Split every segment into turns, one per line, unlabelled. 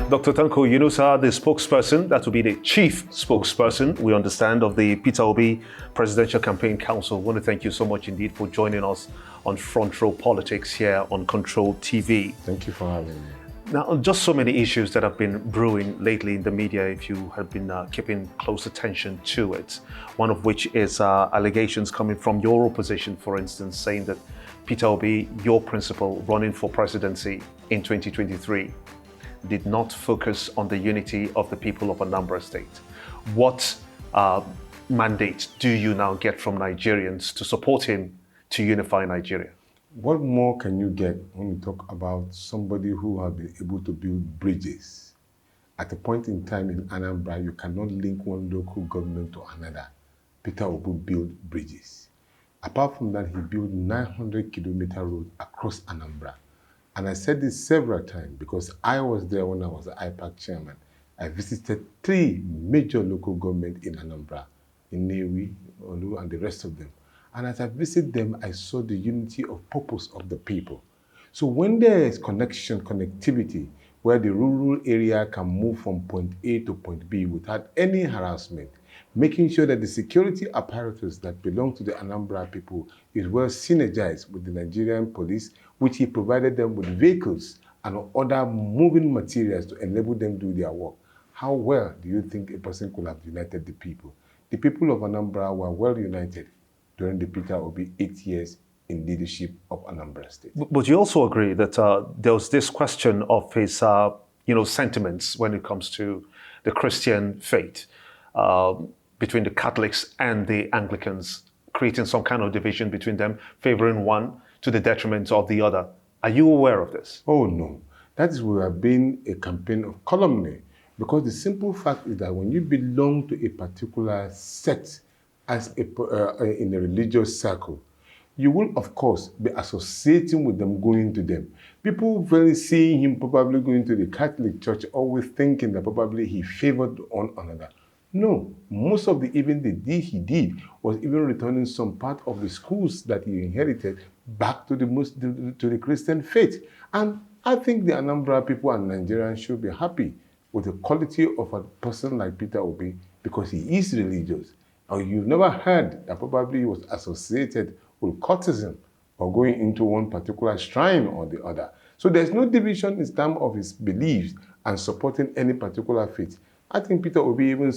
Dr. Tanko Yunusa, the spokesperson, that will be the chief spokesperson, we understand, of the Peter Obi Presidential Campaign Council. I want to thank you so much indeed for joining us on Front Row Politics here on Control TV.
Thank you for having me.
Now, just so many issues that have been brewing lately in the media, if you have been keeping close attention to it, one of which is allegations coming from your opposition, for instance, saying that Peter Obi, your principal running for presidency in 2023, did not focus on the unity of the people of Anambra State. What mandate do you now get from Nigerians to support him to unify Nigeria?
What more can you get when you talk about somebody who has been able to build bridges? At a point in time in Anambra, you cannot link one local government to another. Peter Obi built bridges. Apart from that, he built 900-kilometer road across Anambra. And I said this several times because I was there when I was the IPAC chairman. I visited 3 major local governments in Anambra, in Newi, Olu, and the rest of them. And as I visited them, I saw the unity of purpose of the people. So when there is connectivity, where the rural area can move from point A to point B without any harassment, making sure that the security apparatus that belong to the Anambra people is well synergized with the Nigerian police, which he provided them with vehicles and other moving materials to enable them to do their work. How well do you think a person could have united the people? The people of Anambra were well united during the Peter Obi 8 years in leadership of Anambra State.
But you also agree that there was this question of his sentiments when it comes to the Christian faith between the Catholics and the Anglicans, creating some kind of division between them, favoring one to the detriment of the other. Are you aware of this?
Oh, no. That is would have been a campaign of calumny, because the simple fact is that when you belong to a particular sect as in a religious circle, you will, of course, be associating with them, going to them. People very seeing him probably going to the Catholic Church, always thinking that probably he favored one another. No, most of even the deed he did was even returning some part of the schools that he inherited back to the Christian faith. And I think the Anambra people and Nigerians should be happy with the quality of a person like Peter Obi, because he is religious. Or you've never heard that probably he was associated with cultism or going into one particular shrine or the other. So there's no division in terms of his beliefs and supporting any particular faith. I think Peter Obi even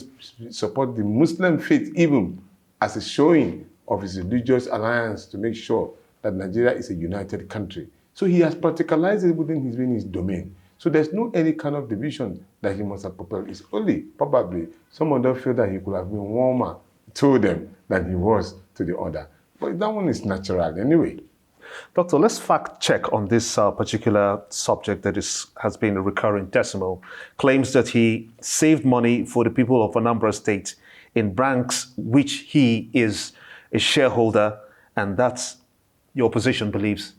support the Muslim faith even as a showing of his religious alliance to make sure that Nigeria is a united country. So he has practicalized it within his domain. So there's no any kind of division that he must have propelled. It's only probably some of them feel that he could have been warmer to them than he was to the other. But that one is natural anyway.
Doctor, let's fact check on this particular subject that has been a recurring decimal. Claims that he saved money for the people of Anambra State in banks which he is a shareholder, and that's your opposition believes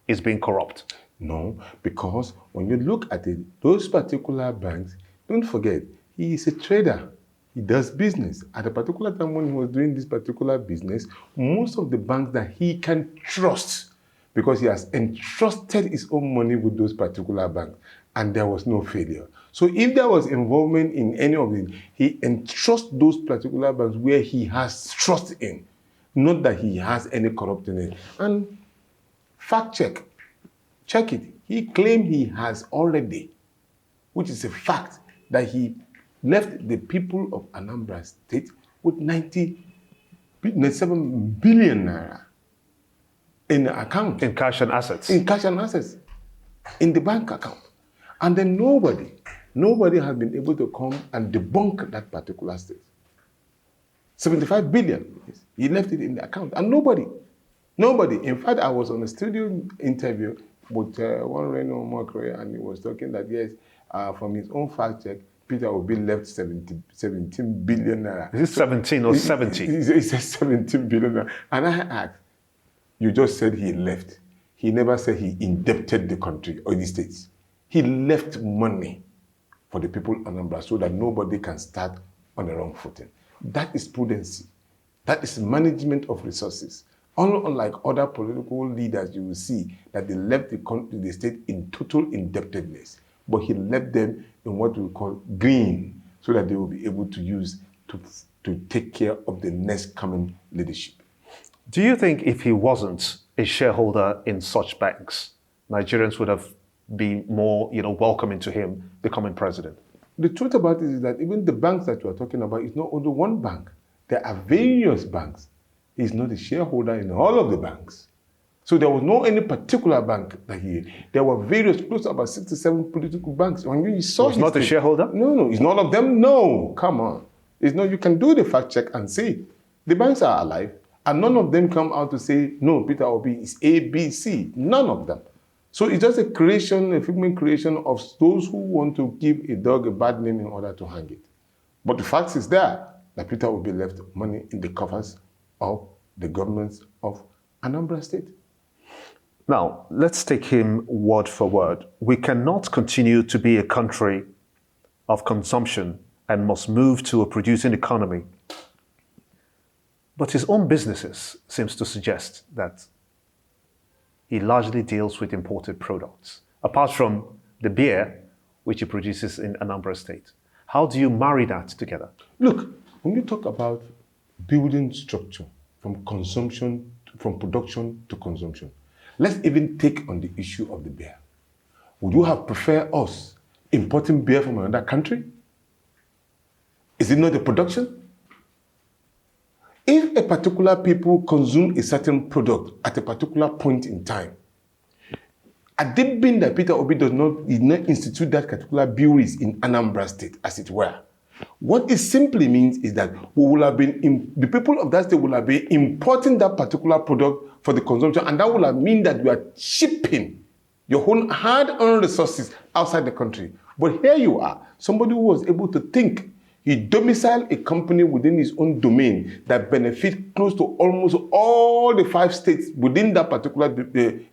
is being corrupt.
No, because when you look at it, those particular banks, don't forget, he is a trader. He does business. At a particular time when he was doing this particular business, most of the banks that he can trust, because he has entrusted his own money with those particular banks, and there was no failure. So if there was involvement in any of it, he entrusts those particular banks where he has trust in, not that he has any corrupt in it. And fact check it. He claimed he has already, which is a fact, that he left the people of Anambra State with 97 billion naira in the account.
In cash and assets.
In cash and assets. In the bank account. And then nobody has been able to come and debunk that particular state. 75 billion. He left it in the account. And nobody. In fact, I was on a studio interview with one Reno Mokre, and he was talking that, yes, from his own fact check, Peter Obi left 17 billion naira.
Is it 17 or 70?
He said 17 billion naira. And I asked, you just said he left. He never said he indebted the country or the states. He left money for the people of Anambra so that nobody can start on the wrong footing. That is prudency. That is management of resources. Unlike other political leaders, you will see that they left the country, the state in total indebtedness. But he left them in what we call green, so that they will be able to use to take care of the next coming leadership.
Do you think if he wasn't a shareholder in such banks, Nigerians would have been more, welcoming to him becoming president?
The truth about it is that even the banks that you are talking about is not only one bank. There are various banks. He's not a shareholder in all of the banks. So there was no any particular bank that there were various, close to about 67 political banks. When you saw
he's not a shareholder?
No, he's not of them. No, come on. It's not, you can do the fact check and see. The banks are alive, and none of them come out to say, no, Peter Obi is A, B, C. None of them. So it's just a figment creation of those who want to give a dog a bad name in order to hang it. But the fact is there that Peter Obi left money in the coffers of the governments of Anambra State.
Now, let's take him word for word. We cannot continue to be a country of consumption and must move to a producing economy. But his own businesses seems to suggest that he largely deals with imported products, apart from the beer which he produces in Anambra State. How do you marry that together?
Look, when you talk about building structure from production to consumption, let's even take on the issue of the beer. Would you have preferred us importing beer from another country? Is it not a production? If a particular people consume a certain product at a particular point in time, had it been that Peter Obi did not institute that particular breweries in Anambra State, as it were, what it simply means is that the people of that state will have been importing that particular product for the consumption, and that will have mean that you are shipping your own hard-earned resources outside the country. But here you are, somebody who was able to think. He domiciled a company within his own domain that benefits close to almost all the 5 states within that particular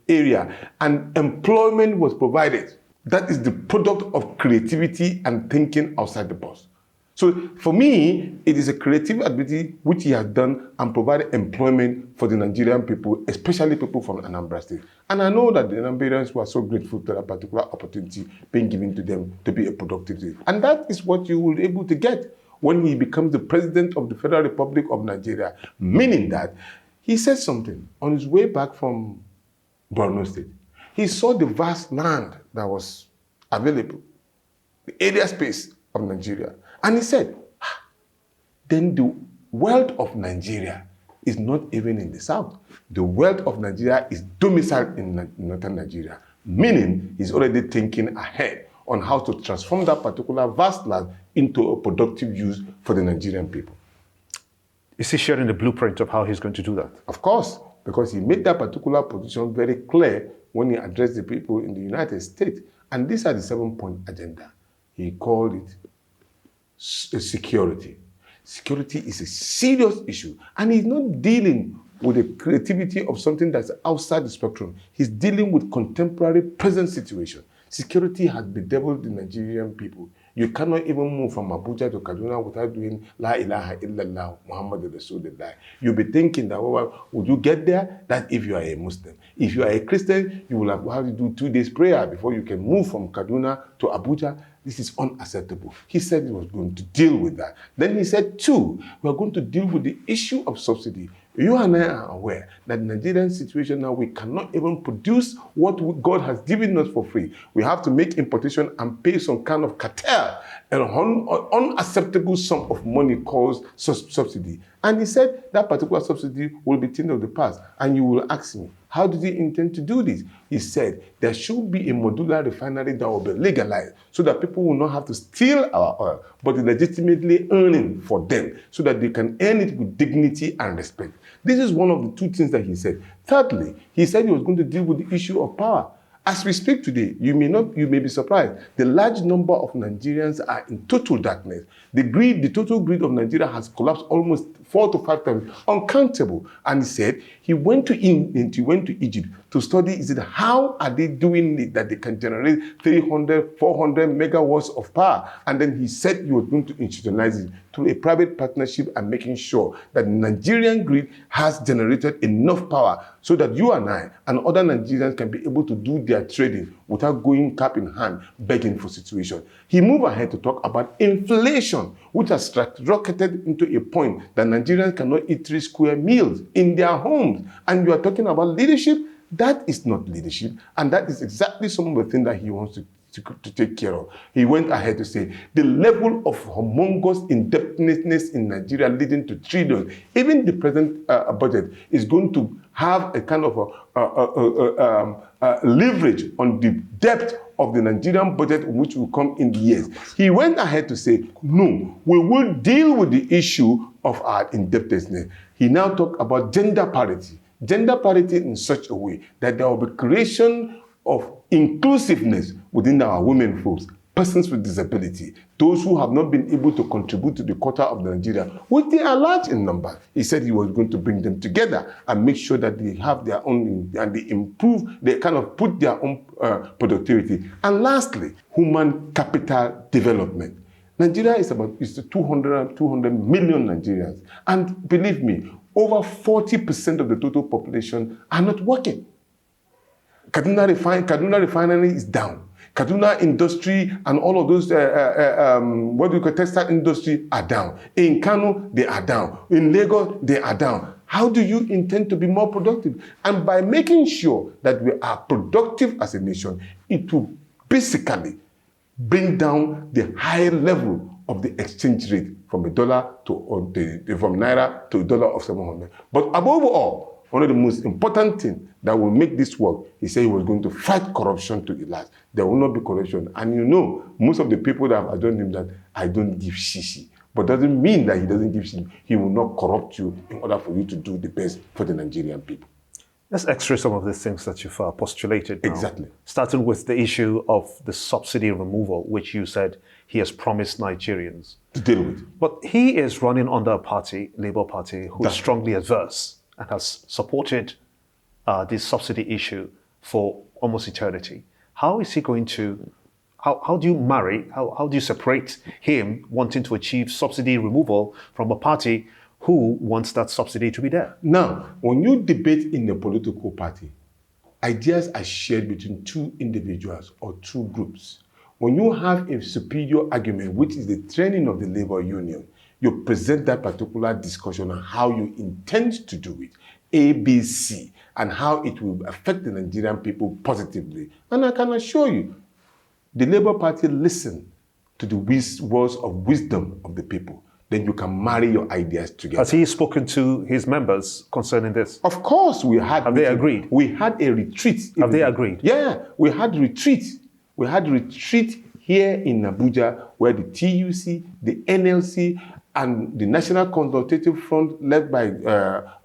area, and employment was provided. That is the product of creativity and thinking outside the box. So for me, it is a creative ability which he has done and provided employment for the Nigerian people, especially people from Anambra State. And I know that the Nigerians were so grateful to that particular opportunity being given to them to be a productive state. And that is what you will be able to get when he becomes the president of the Federal Republic of Nigeria, meaning that he said something on his way back from Borno State. He saw the vast land that was available, the area space of Nigeria. And he said, then the wealth of Nigeria is not even in the south. The wealth of Nigeria is domiciled in northern Nigeria, meaning he's already thinking ahead on how to transform that particular vast land into a productive use for the Nigerian people.
Is he sharing the blueprint of how he's going to do that?
Of course, because he made that particular position very clear when he addressed the people in the United States. And these are the 7-point agenda. He called it security. Security is a serious issue, and he's not dealing with the creativity of something that's outside the spectrum. He's dealing with contemporary present situation. Security has bedeviled the Nigerian people. You cannot even move from Abuja to Kaduna without doing La ilaha illallah Muhammad Rasulullah. You'll be thinking that, well, would you get there? That if you are a Muslim. If you are a Christian, you will have to do 2 days prayer before you can move from Kaduna to Abuja. This is unacceptable. He said he was going to deal with that. Then he said, 2, we are going to deal with the issue of subsidy. You and I are aware that in the Nigerian situation now, we cannot even produce what God has given us for free. We have to make importation and pay some kind of cartel, an unacceptable sum of money called subsidy. And he said that particular subsidy will be thing of the past. And you will ask me, how did he intend to do this? He said there should be a modular refinery that will be legalized so that people will not have to steal our oil, but legitimately earning for them so that they can earn it with dignity and respect. This is one of the 2 things that he said. Thirdly, he said he was going to deal with the issue of power. As we speak today, you may be surprised. The large number of Nigerians are in total darkness. The total greed of Nigeria has collapsed almost 4 to 5 times, uncountable. And he said he went to Egypt to study, how are they doing it that they can generate 300, 400 megawatts of power? And then he said he was going to institutionalize it. through a private partnership and making sure that Nigerian grid has generated enough power so that you and I and other Nigerians can be able to do their trading without going cap in hand, begging for situation. He moved ahead to talk about inflation, which has rocketed into a point that Nigerians cannot eat 3 square meals in their homes. And you are talking about leadership? That is not leadership. And that is exactly some of the things that he wants to take care of. He went ahead to say the level of humongous indebtedness in Nigeria leading to trillions, even the present budget is going to have a kind of leverage on the depth of the Nigerian budget, which will come in the years. He went ahead to say, no, we will deal with the issue of our indebtedness. He now talked about gender parity in such a way that there will be creation of inclusiveness within our women folks, persons with disability, those who have not been able to contribute to the quota of Nigeria, which they are large in number. He said he was going to bring them together and make sure that they have their own, and they improve, they kind of put their own productivity. And lastly, human capital development. Nigeria is 200 million Nigerians. And believe me, over 40% of the total population are not working. Kaduna refinery is down. Kaduna industry and all of those, textile industry are down. In Kano, they are down. In Lagos, they are down. How do you intend to be more productive? And by making sure that we are productive as a nation, it will basically bring down the high level of the exchange rate from from naira to a dollar of 700. But above all, one of the most important things that will make this work, he said he was going to fight corruption to the last. There will not be corruption. And you know, most of the people that have adjoined him that I don't give shishi. But doesn't mean that he doesn't give shishi. He will not corrupt you in order for you to do the best for the Nigerian people.
Let's x-ray some of the things that you've postulated now.
Exactly.
Starting with the issue of the subsidy removal, which you said he has promised Nigerians
to deal with.
But he is running under a party, Labour Party, who is strongly adverse and has supported this subsidy issue for almost eternity. How is he going to, how do you marry, how do you separate him wanting to achieve subsidy removal from a party who wants that subsidy to be there?
Now, when you debate in a political party, ideas are shared between two individuals or two groups. When you have a superior argument, which is the training of the labor union, you present that particular discussion on how you intend to do it, A, B, C, and how it will affect the Nigerian people positively. And I can assure you, the Labour Party listen to the words of wisdom of the people. Then you can marry your ideas together.
Has he spoken to his members concerning this?
Of course, we had.
Have they agreed?
We had a retreat.
Have they agreed?
Yeah, we had retreat. We had retreat here in Abuja where the TUC, the NLC, and the National Consultative Front led by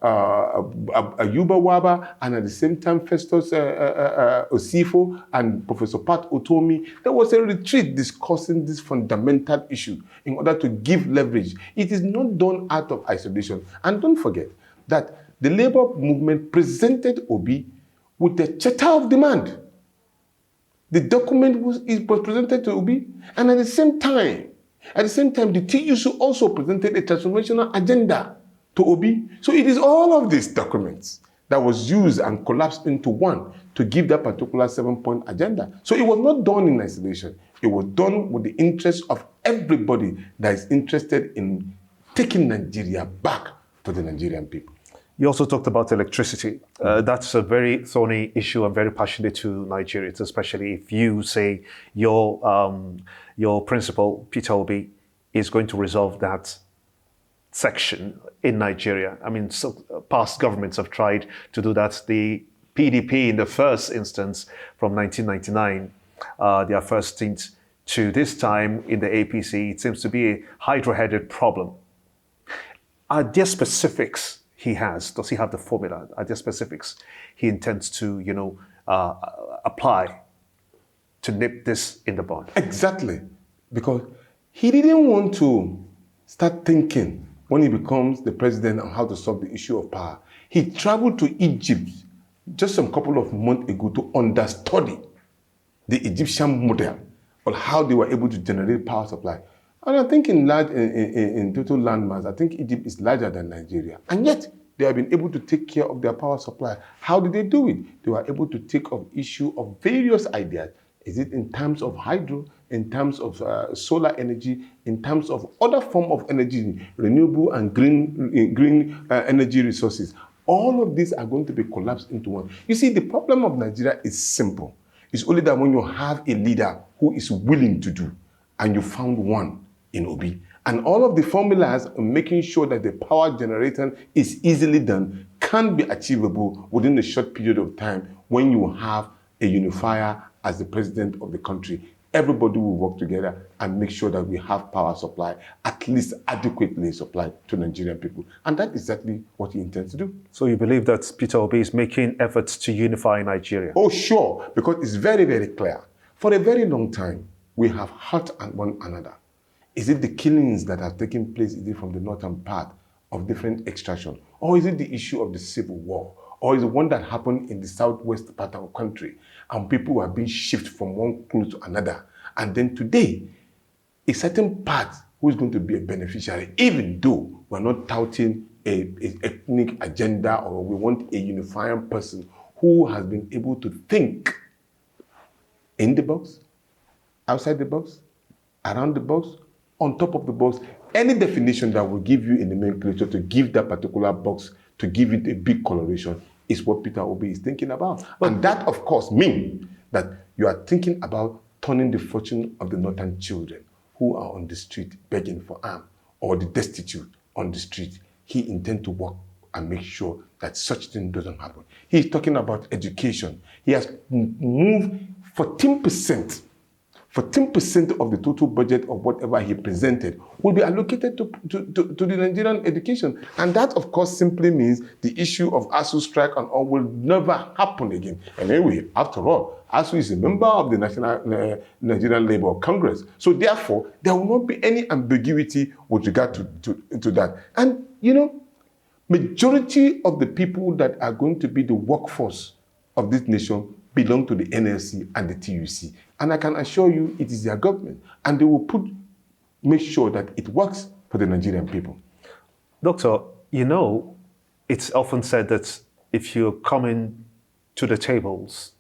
Ayuba Waba, and at the same time Festus Osifo and Professor Pat Otomi, there was a retreat discussing this fundamental issue in order to give leverage. It is not done out of isolation. And don't forget that the labor movement presented Obi with the charter of demand. The document was presented to Obi, and at the same time, the TUC also presented a transformational agenda to Obi. So it is all of these documents that was used and collapsed into one to give that particular 7-point agenda. So it was not done in isolation. It was done with the interest of everybody that is interested in taking Nigeria back to the Nigerian people.
You also talked about electricity. That's a very thorny issue and very passionate to Nigerians, especially if you say your principal, Peter Obi, is going to resolve that section in Nigeria. I mean, past governments have tried to do that. The PDP in the first instance from 1999, their first stint to this time in the APC, it seems to be a hydra-headed problem. Are there specifics he has? Does he have the formula? Are there specifics he intends to, apply to nip this in the bud?
Exactly. Because he didn't want to start thinking when he becomes the president on how to solve the issue of power. He traveled to Egypt just a couple of months ago to understudy the Egyptian model of how they were able to generate power supply. And I think in total landmass, I think Egypt is larger than Nigeria. And yet, they have been able to take care of their power supply. How did they do it? They were able to take up issue of various ideas. Is it in terms of hydro, in terms of solar energy, in terms of other form of energy, renewable and green energy resources? All of these are going to be collapsed into one. You see, the problem of Nigeria is simple. It's only that when you have a leader who is willing to do, and you found one in Obi, and all of the formulas on making sure that the power generation is easily done can be achievable within a short period of time when you have a unifier as the president of the country. Everybody will work together and make sure that we have power supply, at least adequately supplied to Nigerian people. And that's exactly what he intends to do.
So you believe that Peter Obi is making efforts to unify Nigeria?
Oh, sure, because it's very, very clear. For a very long time, we have hurt one another. Is it the killings that have taken place? Is it from the northern part of different extraction? Or is it the issue of the civil war? Or is it one that happened in the southwest part of the country and people were being shifted from one close to another? And then today, a certain part who is going to be a beneficiary, even though we're not touting a ethnic agenda, or we want a unifying person who has been able to think in the box, outside the box, around the box, on top of the box, any definition that will give you a nomenclature to give that particular box, to give it a big coloration, is what Peter Obi is thinking about. And that, of course, means that you are thinking about turning the fortune of the northern children who are on the street begging for alms, or the destitute on the street. He intends to work and make sure that such thing doesn't happen. He's talking about education. He has moved 14%. 14% of the total budget of whatever he presented will be allocated to the Nigerian education. And that, of course, simply means the issue of ASU strike and all will never happen again. And anyway, after all, ASU is a member of the Nigerian Labour Congress. So therefore, there will not be any ambiguity with regard to that. And, you know, majority of the people that are going to be the workforce of this nation belong to the NLC and the TUC. And I can assure you it is their government. And they will make sure that it works for the Nigerian people.
Doctor, you know, it's often said that if you're coming to the tables,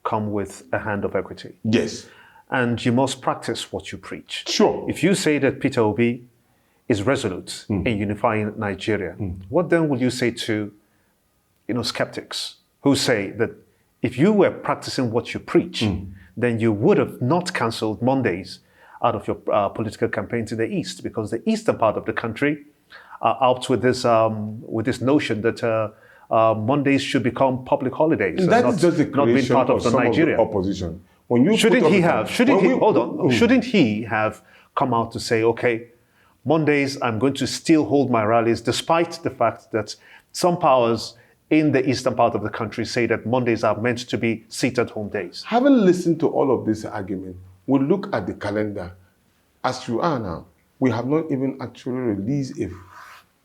come with a hand of equity.
Yes.
And you must practice what you preach.
Sure.
If you say that Peter Obi is resolute in unifying Nigeria, what then will you say to, skeptics who say that if you were practicing what you preach, then you would have not cancelled Mondays out of your political campaigns in the East, because the eastern part of the country are out with this notion that Mondays should become public holidays.
And that is just the creation not being part of the Nigeria opposition. When you
shouldn't he have come out to say, okay, Mondays I'm going to still hold my rallies, despite the fact that some powers in the eastern part of the country say that Mondays are meant to be sit-at-home days?
Having listened to all of this argument, we look at the calendar. As you are now, we have not even actually released a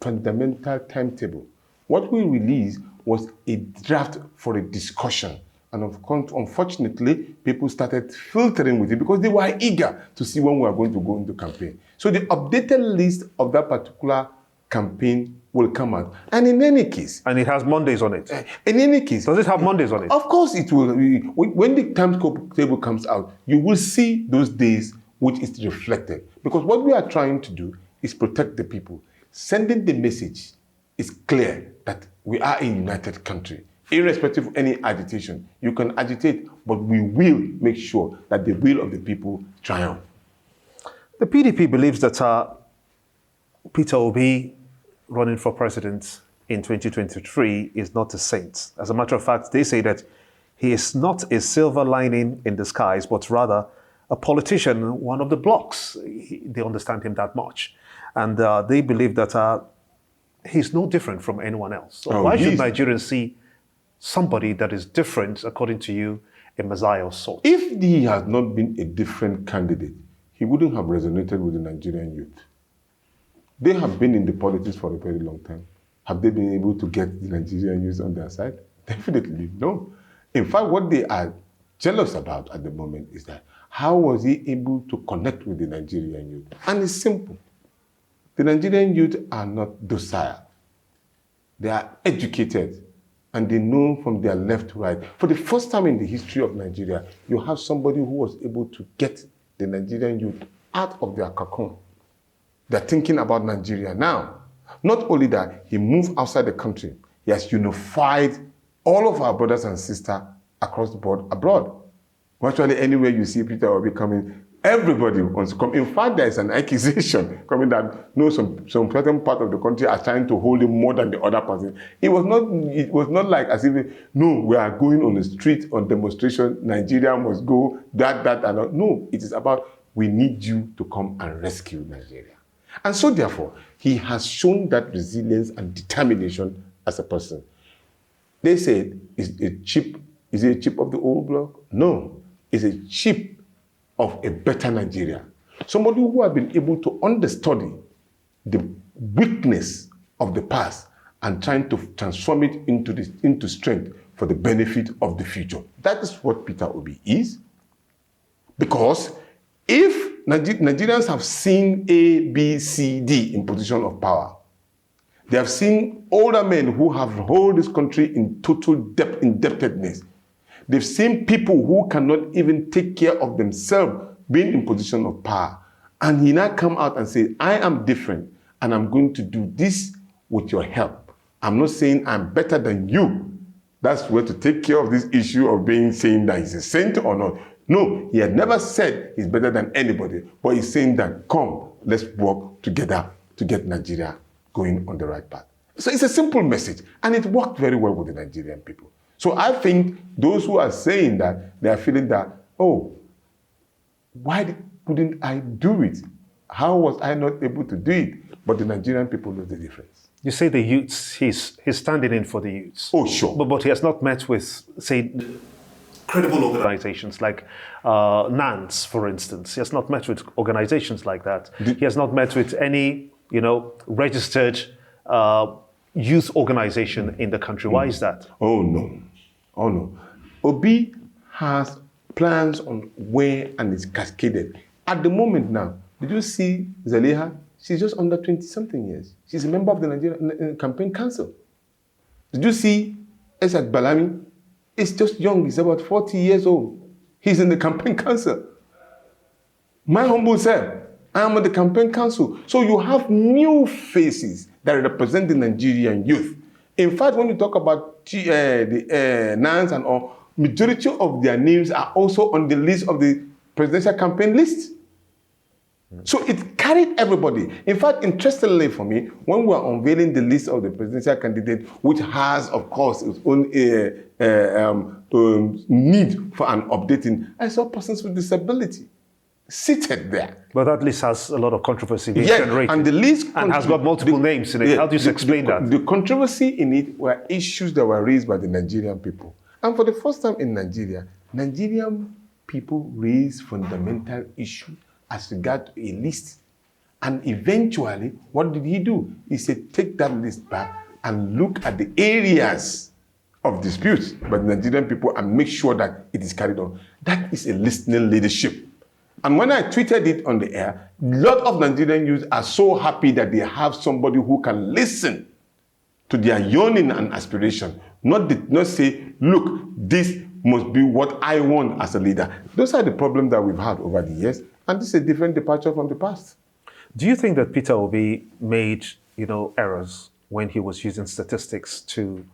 fundamental timetable. What we released was a draft for a discussion. And of course, unfortunately, people started filtering with it because they were eager to see when we are going to go into campaign. So the updated list of that particular campaign will come out. And in any case...
And it has Mondays on it?
In any case...
Does it have Mondays on it?
Of course it will. When the timetable comes out, you will see those days which is reflected. Because what we are trying to do is protect the people. Sending the message is clear that we are a united country. Irrespective of any agitation, you can agitate, but we will make sure that the will of the people triumph.
The PDP believes that Peter Obi running for president in 2023 is not a saint. As a matter of fact, they say that he is not a silver lining in disguise, but rather a politician, one of the blocks. They understand him that much. And they believe that he's no different from anyone else. So why should Nigerians see somebody that is different, according to you, a messiah of sorts?
If he had not been a different candidate, he wouldn't have resonated with the Nigerian youth. They have been in the politics for a very long time. Have they been able to get the Nigerian youth on their side? Definitely no. In fact, what they are jealous about at the moment is that how was he able to connect with the Nigerian youth? And it's simple. The Nigerian youth are not docile. They are educated and they know from their left to right. For the first time in the history of Nigeria, you have somebody who was able to get the Nigerian youth out of their cocoon. They're thinking about Nigeria now. Not only that, he moved outside the country. He has unified all of our brothers and sisters across the board abroad. Virtually anywhere you see Peter Obi coming, everybody wants to come. In fact, there is an accusation coming that some certain part of the country are trying to hold him more than the other person. It was not like as if, no, we are going on the street on demonstration, Nigeria must go, that, and that. No, it is about we need you to come and rescue Nigeria. And so therefore, he has shown that resilience and determination as a person. They said, is it a chip of the old block? No, it's a chip of a better Nigeria. Somebody who has been able to understudy the weakness of the past and trying to transform it into strength for the benefit of the future. That is what Peter Obi is. Because if Nigerians have seen A, B, C, D in position of power, they have seen older men who have held this country in total indebtedness. They've seen people who cannot even take care of themselves being in position of power. And he now come out and say, I am different and I'm going to do this with your help. I'm not saying I'm better than you. That's where to take care of this issue of saying that he's a saint or not. No, he had never said he's better than anybody, but he's saying that, come, let's work together to get Nigeria going on the right path. So it's a simple message, and it worked very well with the Nigerian people. So I think those who are saying that, they are feeling that, oh, why couldn't I do it? How was I not able to do it? But the Nigerian people know the difference.
You say the youths, he's standing in for the youths.
Oh, sure.
But he has not met with, say, credible organizations like NANS, for instance. He has not met with organizations like that. He has not met with any, registered youth organization in the country. Why is that?
Oh, no. Obi has plans on where and it's cascaded. At the moment now, did you see Zaliha? She's just under 20-something years. She's a member of the Nigerian Campaign Council. Did you see Esat Balami? He's just young. He's about 40 years old. He's in the Campaign Council. My humble self, I am on the Campaign Council. So you have new faces that represent the Nigerian youth. In fact, when you talk about the NANS and all, majority of their names are also on the list of the presidential campaign list. So it carried everybody. In fact, interestingly for me, when we are unveiling the list of the presidential candidate, which has, of course, its own need for an updating, I saw persons with disability seated there.
But that list has a lot of controversy being generated.
And the list
has got multiple names in it. How do you explain that?
The controversy in it were issues that were raised by the Nigerian people. And for the first time in Nigeria, Nigerian people raised fundamental issues as regard to a list. And eventually, what did he do? He said, take that list back and look at the areas of disputes by the Nigerian people and make sure that it is carried on. That is a listening leadership. And when I tweeted it on the air, a lot of Nigerian youth are so happy that they have somebody who can listen to their yearning and aspiration. Not say, look, this must be what I want as a leader. Those are the problems that we've had over the years. And this is a different departure from the past.
Do you think that Peter Obi made, errors when he was using statistics to,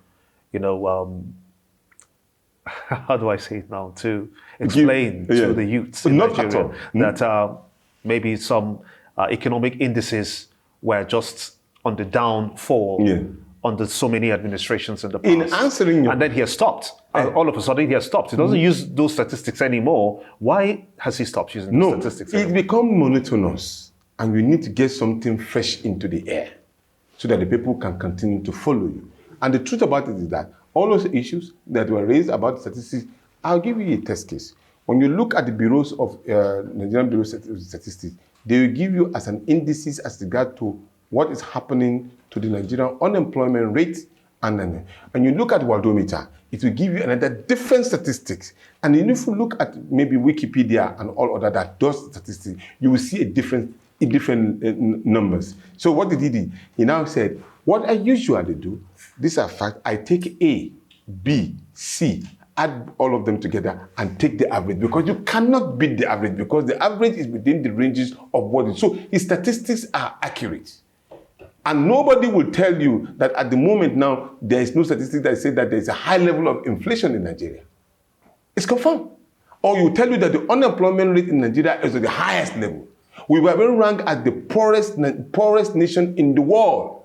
how do I say it now, to explain to the youths in Nigeria that maybe some economic indices were just on the downfall under so many administrations in the past?
In answering you,
and then he has stopped. All of a sudden, he has stopped. He doesn't use those statistics anymore. Why has he stopped using those statistics anymore?
It's become monotonous, and we need to get something fresh into the air so that the people can continue to follow you. And the truth about it is that all those issues that were raised about statistics, I'll give you a test case. When you look at the bureaus of Nigerian Bureau of Statistics, they will give you as an indices as regard to what is happening to the Nigerian unemployment rate And you look at worldometer, it will give you another different statistics. And then if you look at maybe Wikipedia and all other that does statistics, you will see a different numbers. So what did he do? He now said, what I usually do, these are facts, I take A, B, C, add all of them together and take the average, because you cannot beat the average, because the average is within the ranges of what is. So his statistics are accurate. And nobody will tell you that at the moment now, there is no statistic that says that there is a high level of inflation in Nigeria. It's confirmed. Or you tell you that the unemployment rate in Nigeria is at the highest level. We were being ranked as the poorest nation in the world,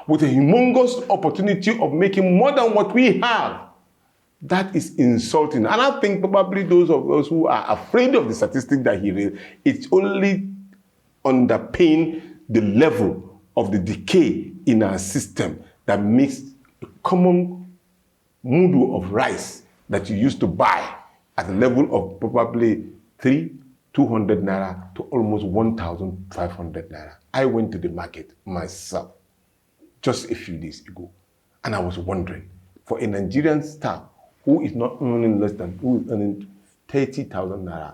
with a humongous opportunity of making more than what we have. That is insulting. And I think probably those of us who are afraid of the statistic that he read, it's only underpin the level of the decay in our system that makes a common mudu of rice that you used to buy at the level of probably 200 naira to almost 1,500 naira. I went to the market myself just a few days ago, and I was wondering, for a Nigerian staff who is not earning less than, who is earning 30,000 naira,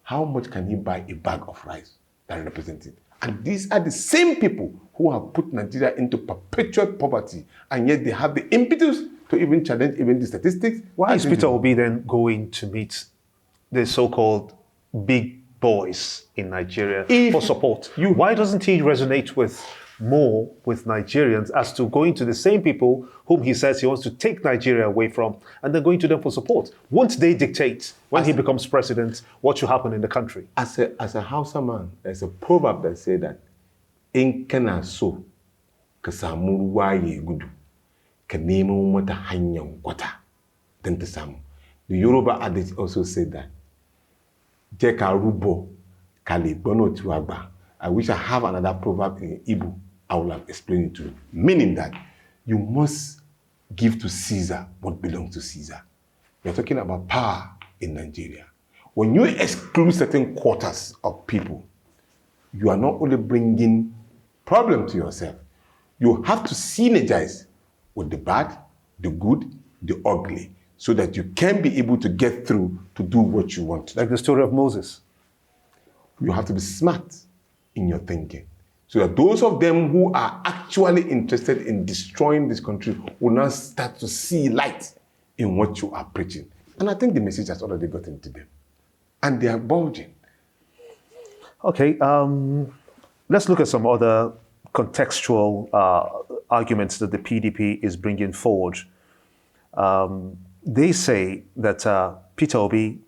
how much can he buy a bag of rice that represents it? And these are the same people who have put Nigeria into perpetual poverty, and yet they have the impetus to even challenge even the statistics.
Why is Peter Obi then going to meet the so-called big boys in Nigeria for support? Why doesn't he resonate more with Nigerians as to going to the same people whom he says he wants to take Nigeria away from, and then going to them for support? Won't they dictate when he becomes president what should happen in the country?
As a Hausa man, there's a proverb that says that in kana so ka samu ruwa ya gudu ka nemo mata hanyar kwata don ta samu. The Yoruba adage also said that je ka rubo ka le bono tu agba. I wish I have another proverb in Igbo. I will have explained it to you. Meaning that you must give to Caesar what belongs to Caesar. We're talking about power in Nigeria. When you exclude certain quarters of people, you are not only bringing problem to yourself, you have to synergize with the bad, the good, the ugly, so that you can be able to get through to do what you want.
Like the story of Moses.
You have to be smart in your thinking, so that those of them who are actually interested in destroying this country will now start to see light in what you are preaching. And I think the message has already gotten to them. And they are bulging.
Okay, let's look at some other contextual arguments that the PDP is bringing forward. They say that Peter Obi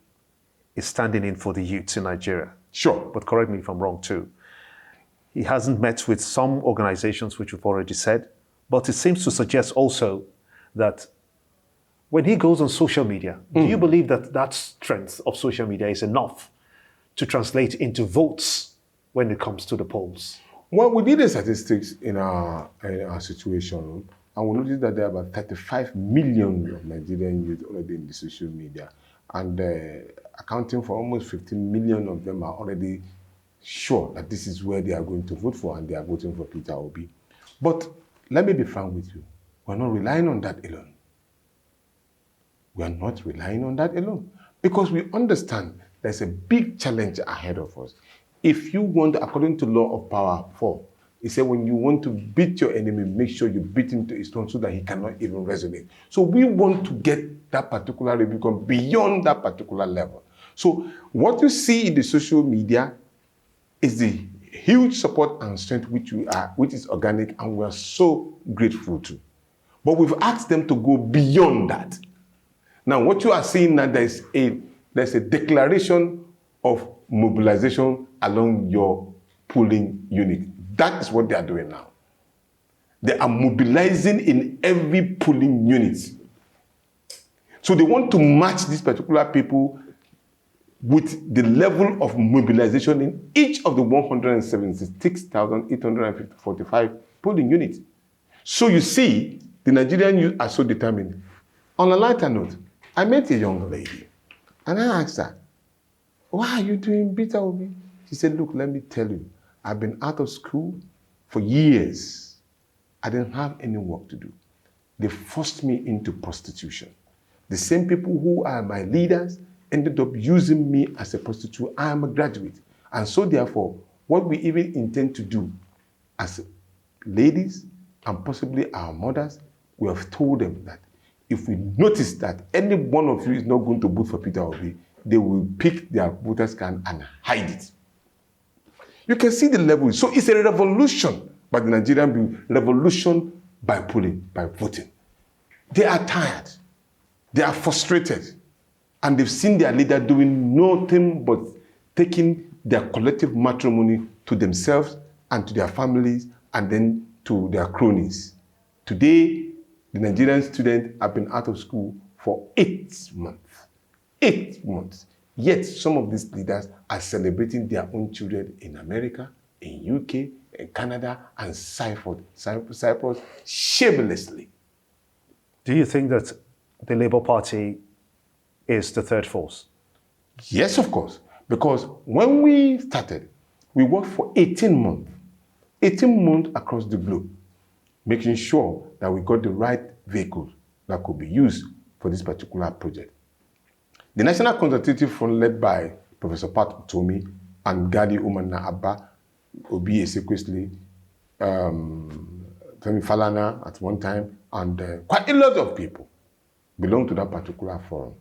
is standing in for the youths in Nigeria.
Sure.
But correct me if I'm wrong too. He hasn't met with some organizations, which we've already said, but it seems to suggest also that when he goes on social media, do you believe that that strength of social media is enough to translate into votes when it comes to the polls?
Well, we did the statistics in our situation, and we noticed that there are about 35 million of Nigerian youth already in the social media, and accounting for almost 15 million of them are already sure that this is where they are going to vote for, and they are voting for Peter Obi. But let me be frank with you, we're not relying on that alone. We are not relying on that alone, because we understand there's a big challenge ahead of us. If you want, according to law of power 4, it said when you want to beat your enemy, make sure you beat him to a stone so that he cannot even resonate. So we want to get that particular Rubicon beyond that particular level. So what you see in the social media is the huge support and strength which is organic, and we are so grateful to. But we've asked them to go beyond that. Now, what you are seeing now, there's a declaration of mobilization along your polling unit. That is what they are doing now. They are mobilizing in every polling unit. So they want to match these particular people with the level of mobilization in each of the 176,845 polling units. So you see, the Nigerian youth are so determined. On a lighter note, I met a young lady, and I asked her, why are you doing Peter Obi? She said, look, let me tell you, I've been out of school for years. I didn't have any work to do. They forced me into prostitution. The same people who are my leaders ended up using me as a prostitute. I am a graduate. And so therefore, what we even intend to do as ladies and possibly our mothers, we have told them that if we notice that any one of you is not going to vote for Peter Obi, they will pick their voters card and hide it. You can see the level. So it's a revolution by the Nigerian people, revolution by polling, by voting. They are tired. They are frustrated. And they've seen their leader doing nothing but taking their collective matrimony to themselves and to their families and then to their cronies. Today, the Nigerian students have been out of school for 8 months. 8 months. Yet some of these leaders are celebrating their own children in America, in UK, in Canada, and Cyprus shamelessly.
Do you think that the Labour Party is the third force?
Yes, of course. Because when we started, we worked for 18 months. 18 months across the globe, making sure that we got the right vehicles that could be used for this particular project. The National Consultative Front, led by Professor Pat Utomi and Gadi Umana Abba, Obi Replies, Femi Falana at one time, and quite a lot of people belong to that particular forum.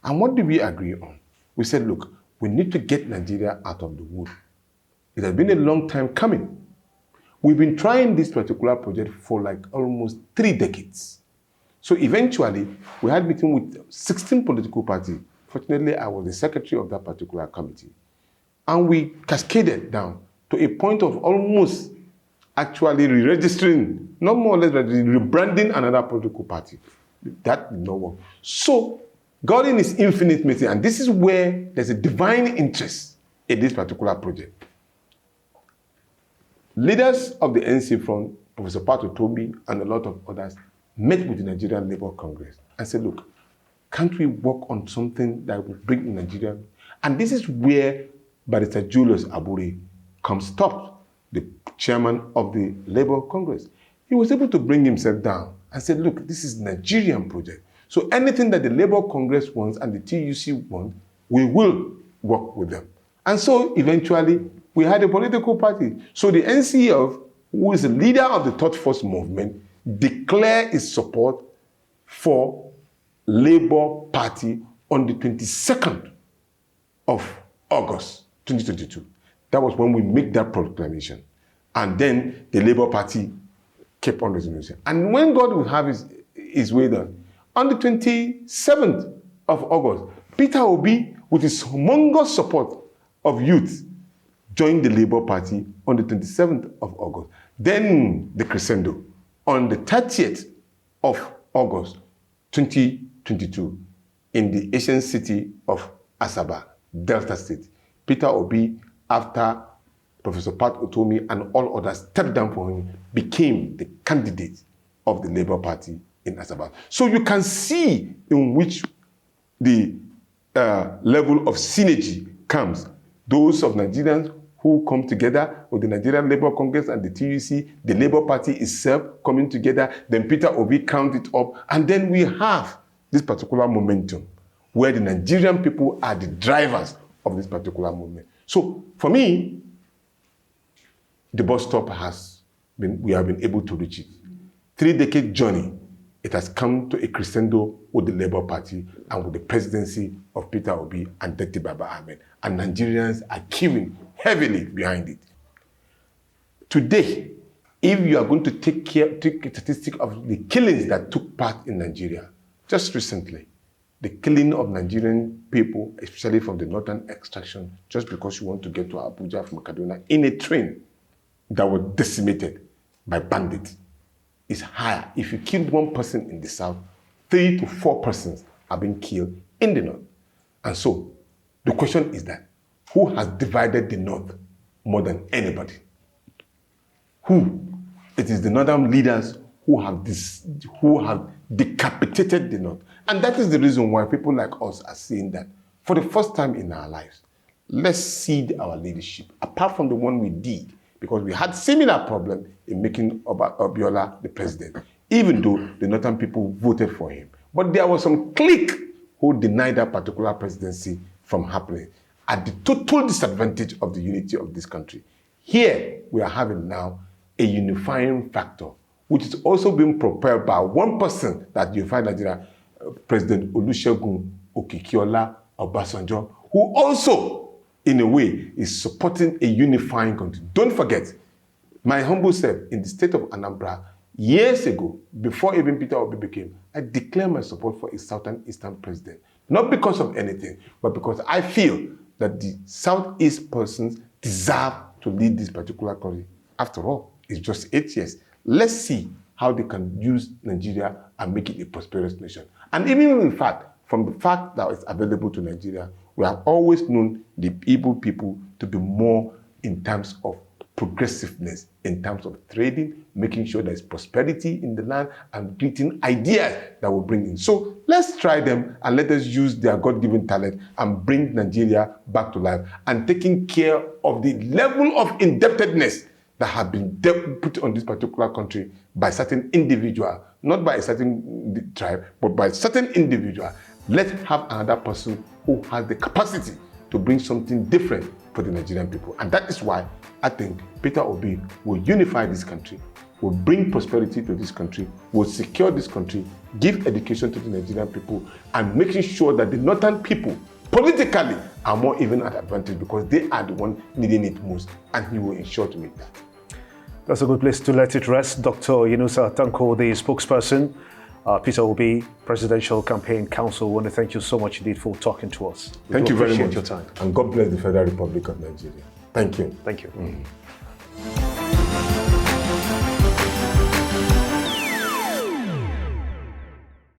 And what did we agree on? We said, look, we need to get Nigeria out of the wood. It has been a long time coming. We've been trying this particular project for like almost 3 decades. So eventually, we had a meeting with 16 political parties. Fortunately, I was the secretary of that particular committee. And we cascaded down to a point of almost actually re-registering, not more or less rebranding another political party. That did not work. So, God in his infinite mercy, and this is where there's a divine interest in this particular project. Leaders of the NC Front, Professor Pat Utomi and a lot of others, met with the Nigerian Labour Congress and said, look, can't we work on something that will bring Nigeria? And this is where Barrister Julius Abure comes top, the chairman of the Labour Congress. He was able to bring himself down and said, look, this is a Nigerian project. So anything that the Labour Congress wants and the TUC want, we will work with them. And so eventually, we had a political party. So the NCF, who is the leader of the Third Force movement, declared its support for Labour Party on the 22nd of August 2022. That was when we made that proclamation. And then the Labour Party kept on resolution. And when God will have his way done, on the 27th of August, Peter Obi, with his humongous support of youth, joined the Labour Party on the 27th of August. Then the crescendo on the 30th of August 2022 in the Asian city of Asaba, Delta State. Peter Obi, after Professor Pat Utomi and all others stepped down for him, became the candidate of the Labour Party in Asaba. So you can see in which the level of synergy comes. Those of Nigerians who come together with the Nigerian Labour Congress and the TUC, the Labour Party itself coming together, then Peter Obi count it up, and then we have this particular momentum where the Nigerian people are the drivers of this particular movement. So for me, the bus stop we have been able to reach it. 3-decade journey, it has come to a crescendo with the Labour Party and with the presidency of Peter Obi and Dr. Baba Ahmed. And Nigerians are queuing heavily behind it. Today, if you are going to take a statistic of the killings that took part in Nigeria, just recently, the killing of Nigerian people, especially from the northern extraction, just because you want to get to Abuja from Kaduna in a train that was decimated by bandits, is higher. If you kill one person in the south, 3 to 4 persons have been killed in the north. And so, the question is that, who has divided the north more than anybody? Who? It is the northern leaders who have decapitated the north. And that is the reason why people like us are saying that for the first time in our lives, let's cede our leadership, apart from the one we did, because we had similar problem in making Obiola the president, even though the northern people voted for him. But there was some clique who denied that particular presidency from happening at the total disadvantage of the unity of this country. Here, we are having now a unifying factor, which is also being propelled by one person that unified Nigeria, President Olusegun Okikiola Obasanjo, who also, in a way, is supporting a unifying country. Don't forget, my humble self, in the state of Anambra, years ago, before even Peter Obi became, I declared my support for a Southern Eastern president. Not because of anything, but because I feel that the Southeast persons deserve to lead this particular country. After all, it's just 8 years. Let's see how they can use Nigeria and make it a prosperous nation. And even in fact, from the fact that it's available to Nigeria, we have always known the Igbo people to be more in terms of progressiveness, in terms of trading, making sure there's prosperity in the land, and creating ideas that will bring in. So let's try them and let us use their God-given talent and bring Nigeria back to life, and taking care of the level of indebtedness that have been put on this particular country by certain individual, not by a certain tribe, but by certain individual. Let's have another person who has the capacity to bring something different for the Nigerian people. And that is why I think Peter Obi will unify this country, will bring prosperity to this country, will secure this country, give education to the Nigerian people, and making sure that the northern people politically are more even at advantage, because they are the one needing it most, and he will ensure to make that.
That's a good place to let it rest. Dr. Yunusa Tanko, the spokesperson, Peter Obi, Presidential Campaign Council, I want to thank you so much indeed for talking to us.
Thank you very much.
Your time.
And God bless the Federal Republic of Nigeria. Thank you.
Thank you.